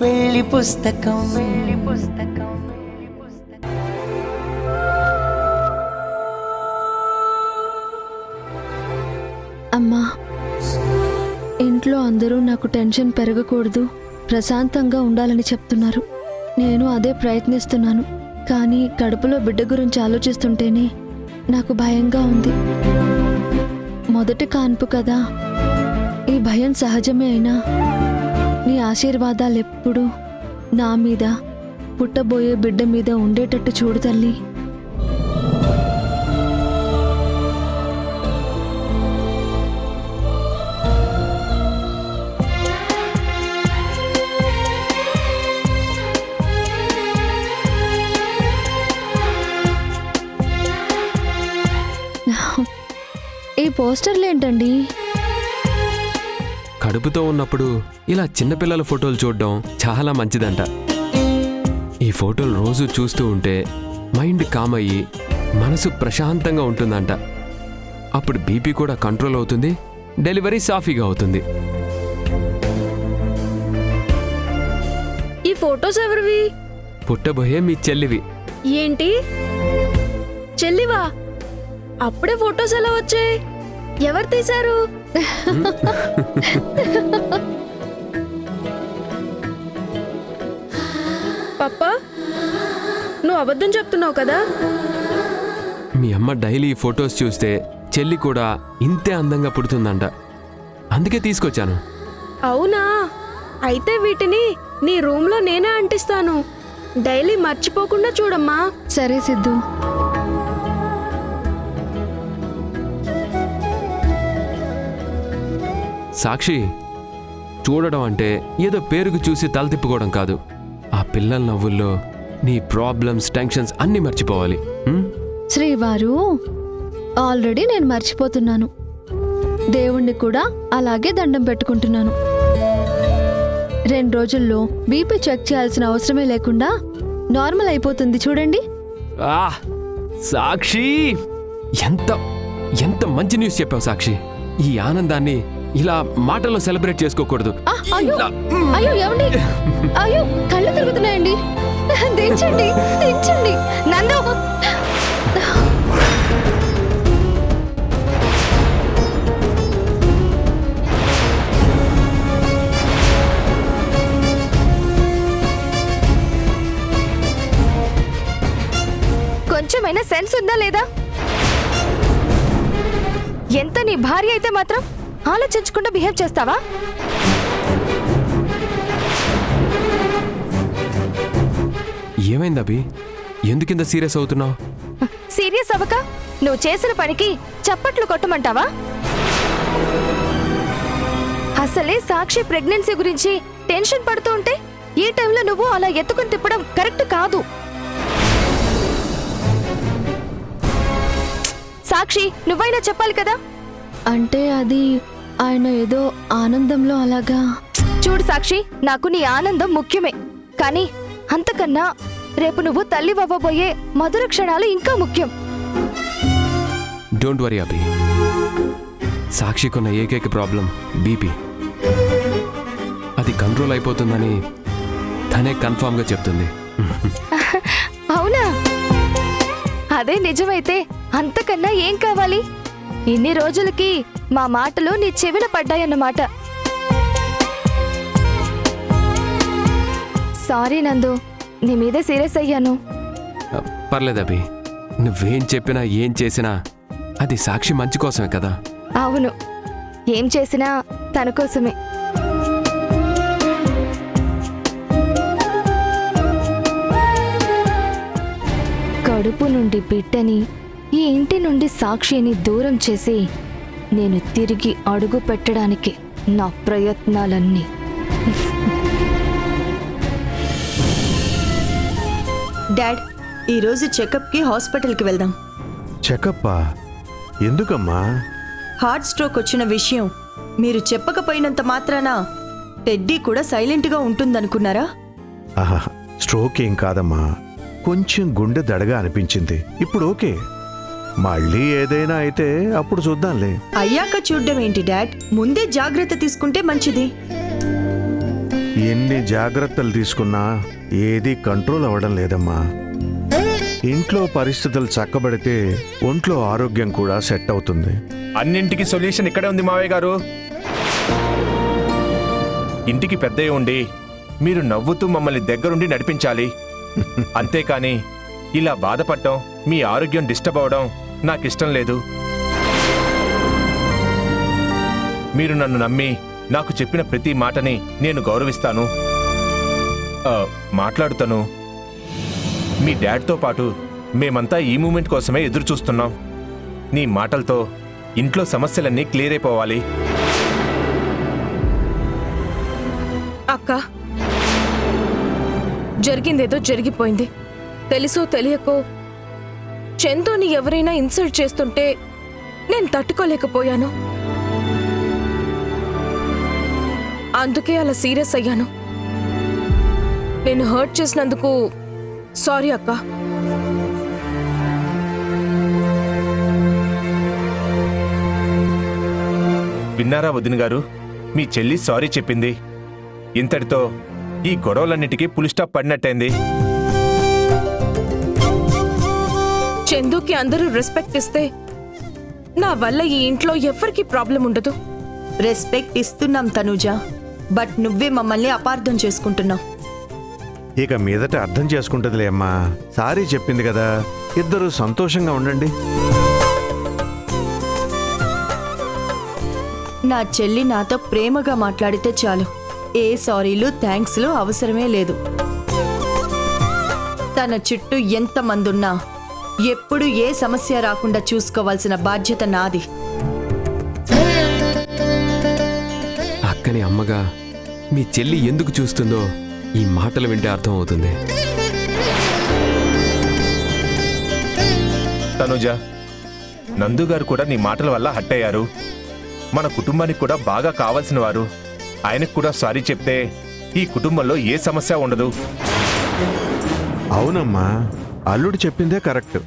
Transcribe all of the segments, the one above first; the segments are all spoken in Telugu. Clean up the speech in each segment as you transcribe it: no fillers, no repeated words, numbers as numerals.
పెళ్లి పుస్తకం అమ్మా, ఇంట్లో అందరూ నాకు టెన్షన్ పెరగకూడదు, ప్రశాంతంగా ఉండాలని చెప్తున్నారు. నేను అదే ప్రయత్నిస్తున్నాను. కానీ కడుపులో బిడ్డ గురించి ఆలోచిస్తుంటేనే నాకు భయంగా ఉంది. మొదటి కాన్పు కదా, ఈ భయం సహజమే. అయినా నీ ఆశీర్వాదాలు ఎప్పుడూ నా మీద, పుట్టబోయే బిడ్డ మీద ఉండేటట్టు చూడు తల్లి. ఈ పోస్టర్లు ఏంటండి? కడుపుతో ఉన్నప్పుడు ఇలా చిన్నపిల్లల ఫోటోలు చూడడం చాలా మంచిదంట. ఈ ఫోటోలు రోజు చూస్తూ ఉంటే మైండ్ కామ్ అయ్యి మనసు ప్రశాంతంగా ఉంటుందంట. అప్పుడు బీపీ కూడా కంట్రోల్ అవుతుంది, డెలివరీ సాఫీగా అవుతుంది. ఈ ఫోటోస్ ఎవరివి? పుట్టబోయే మీ చెల్లివి. ఏంటి, చెల్లివా? అప్పుడే ఫోటోస్ ఎలా వచ్చాయి? ఎవరు తీశారు? పప్పా, నువ్వు అబద్ధం చెప్తున్నావు కదా? మీ అమ్మ డైలీ ఈ ఫొటోస్ చూస్తే చెల్లి కూడా ఇంతే అందంగా పుడుతుందంట. అందుకే తీసుకొచ్చాను. అవునా? అయితే వీటిని నీ రూమ్లో నేనే అంటిస్తాను. డైలీ మర్చిపోకుండా చూడమ్మా. సరే సిద్ధు. సాక్షి, చూడడం అంటే ఏదో పేరుకు చూసి తల తిప్పుకోవడం కాదు. ఆ పిల్లల నవ్వుల్లో నీ ప్రాబ్లమ్స్, టెన్షన్స్ అన్నీ మర్చిపోవాలి. శ్రీవారు, ఆల్రెడీ నేను మర్చిపోతున్నాను. దేవుణ్ణి కూడా అలాగే దండం పెట్టుకుంటున్నాను. 2 రోజుల్లో బీపీ చెక్ చేయాల్సిన అవసరమే లేకుండా నార్మల్ అయిపోతుంది చూడండి. సాక్షి, ఎంత ఎంత మంచి న్యూస్ చెప్పావు సాక్షి. ఈ ఆనందాన్ని ఇలా మాటల్లో సెలబ్రేట్ చేసుకోకూడదు. అయ్యో ఏమండి, అయ్యో కళ్ళు తిరుగుతున్నాయండి. దించండి, దించండి. నందు, కొంచెమైనా సెన్స్ ఉందా లేదా? ఎంత నీ భార్య అయితే మాత్రం ఆలోచించకుండా బిహేవ్ చేస్తావా? ఏమైంది అభి? ఎందుకింత సీరియస్ అవుతున్నావు? సీరియస్ అవ్వక నువ్వు చేసిన పనికి చప్పట్లు కొట్టమంటావా? అసలే సాక్షి ప్రెగ్నెన్సీ గురించి టెన్షన్ పడుతూ ఉంటే ఈ టైంలో నువ్వు అలా ఎత్తుకుని తిప్పడం కరెక్ట్ కాదు. సాక్షి, నువ్వైనా చెప్పాలి కదా. అంటే అది ఆయన ఏదో ఆనందంలో అలాగా. చూడు సాక్షి, నాకు నీ ఆనందం ముఖ్యమే, కానీ అంతకన్నా రేపు నువ్వు తల్లి అవ్వబోయే మధుర క్షణాలు ఇంకా ముఖ్యం. డోంట్ వరీ అభి. సాక్షికున్న ఏకైక ప్రాబ్లం బీపీ. అది కంట్రోల్ అయిపోతుందని తనే కన్ఫామ్గా చెప్తుంది. అవునా? అదే నిజమైతే అంతకన్నా ఏం కావాలి? ఇన్ని రోజులకి మా మాటలు నీ చెవిన పడ్డాయన్నమాట. సారీ నందు, నీ మీద సీరియస్ అయ్యాను. పర్లేదు అభి, నువ్వేం చెప్పినా ఏం చేసినా అది సాక్షి మంచి కోసమే కదా. అవును, ఏం చేసినా తన కోసమే. కడుపు నుండి బిడ్డని, ఈ ఇంటి నుండి సాక్షిని దూరం చేసి నేను తిరిగి అడుగు పెట్టడానికి నా ప్రయత్నాలన్నీ. డాడ్, ఈరోజు చెకప్కి హాస్పిటల్కి వెళ్దాం. చెకప్పా? ఎందుకమ్మా? హార్ట్ స్ట్రోక్ వచ్చిన విషయం మీరు చెప్పకపోయినంత మాత్రాన టెడ్డీ కూడా సైలెంట్గా ఉంటుందనుకున్నారా? ఆహా, స్ట్రోక్ ఏం కాదమ్మా, కొంచెం గుండె దడగా అనిపించింది. ఇప్పుడు ఓకే. మళ్ళీ ఏదైనా అయితే అప్పుడు చూద్దాంలే. అయ్యాక చూడ్డం ఏంటి డాడ్? ముందే జాగ్రత్త తీసుకుంటే మంచిది. ఎన్ని జాగ్రత్తలు తీసుకున్నా ఏది కంట్రోల్ అవ్వడం లేదమ్మా. ఇంట్లో పరిస్థితులు చక్కబడితే ఒంట్లో ఆరోగ్యం కూడా సెట్ అవుతుంది. అన్నింటికి సొల్యూషన్ ఇక్కడే ఉంది మావయ్య గారు. ఇంటికి పెద్దయ్య ఉండి మీరు నవ్వుతూ మమ్మల్ని దగ్గరుండి నడిపించాలి. అంతేకాని ఇలా బాధపడటం, మీ ఆరోగ్యం డిస్టర్బ్ అవడం నాకిష్టం లేదు. మీరు నన్ను నమ్మి నాకు చెప్పిన ప్రతి మాటని నేను గౌరవిస్తాను, మాట్లాడుతాను. మీ డాడ్తో పాటు మేమంతా ఈ మూమెంట్ కోసమే ఎదురు చూస్తున్నాం. నీ మాటలతో ఇంట్లో సమస్యలన్నీ క్లియర్ అయిపోవాలి. అక్క, జరిగిందేదో జరిగిపోయింది. తెలుసో తెలియకో చందుని ఎవరైనా ఇన్సల్ట్ చేస్తుంటే నేను తట్టుకోలేకపోయాను. అందుకే అలా సీరియస్ అయ్యాను. నేను హర్ట్ చేసినందుకు సారీ అక్క. విన్నారా వదిన గారు, మీ చెల్లి సారీ చెప్పింది. ఇంతటితో ఈ గొడవలన్నిటికీ పులి స్టాప్ పడినట్టయింది. చందుకి అందరూ రెస్పెక్ట్ ఇస్తే నా వల్ల ఈ ఇంట్లో ఎవరికి ప్రాబ్లం ఉండదు. రెస్పెక్ట్ ఇస్తున్నాం తనూజ, బట్ నువ్వే మమ్మల్ని అపార్థం చేసుకుంటున్నావు. ఇక మీదట అర్థం చేసుకుంటుందిలే అమ్మా. సారీ చెప్పింది కదా, ఇద్దరు సంతోషంగా ఉండండి. నా చెల్లి నాతో ప్రేమగా మాట్లాడితే చాలు. ఏ సారీలు థ్యాంక్స్లు అవసరమే లేదు. తన చుట్టూ ఎంతమంది ఉన్నా ఎప్పుడు ఏ సమస్య రాకుండా చూసుకోవాల్సిన బాధ్యత నాది. అక్కని అమ్మగా మీ చెల్లి ఎందుకు చూస్తుందో ఈ మాటలు వింటే అర్థమవుతుంది. తనుజ, నందుగారు కూడా నీ మాటల వల్ల హట్ అయ్యారు. మన కుటుంబానికి కూడా బాగా కావాల్సిన వారు. ఆయనకు కూడా సారీ చెప్తే ఈ కుటుంబంలో ఏ సమస్య ఉండదు. అవునమ్మా, అల్లుడు చెప్పిందే కరెక్ట్.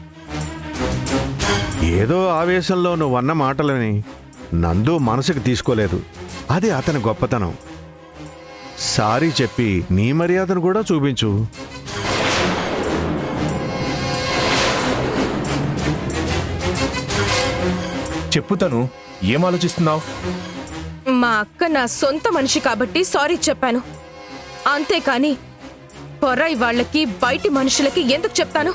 ఏదో ఆవేశంలో నువ్వన్న మాటలని నందు మనసుకు తీసుకోలేదు. అది అతని గొప్పతనం. సారీ చెప్పి నీ మర్యాదను కూడా చూపించు. చెప్పుతాను, ఏం ఆలోచిస్తున్నావు? మా అక్క నా సొంత మనిషి కాబట్టి సారీ చెప్పాను. అంతేకాని పొరాయి వాళ్ళకి, బయటి మనుషులకి ఎందుకు చెప్తాను?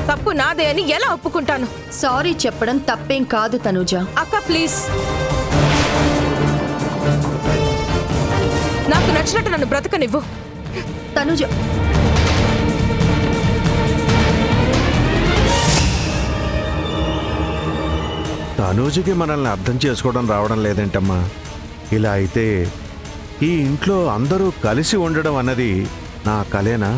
తప్పు నాదే అని ఎలా ఒప్పుకుంటాను? సారీ చెప్పడం తప్పేం కాదు తనూజ. అక్క ప్లీజ్, నాకు నచ్చినట్టు నన్ను బ్రతకనివ్వు. తనూజ, తనూజకి మనల్ని అర్థం చేసుకోవడం రావడం లేదేంటమ్మా? ఇలా అయితే ఈ ఇంట్లో అందరూ కలిసి ఉండడం అన్నది నా కలేనా?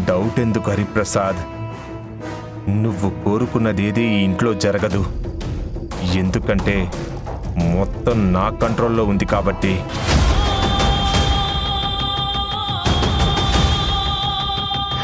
డౌట్ ఎందుకు హరిప్రసాద్? నువ్వు కోరుకున్నదేది ఈ ఇంట్లో జరగదు. ఎందుకంటే మొత్తం నా కంట్రోల్లో ఉంది కాబట్టి.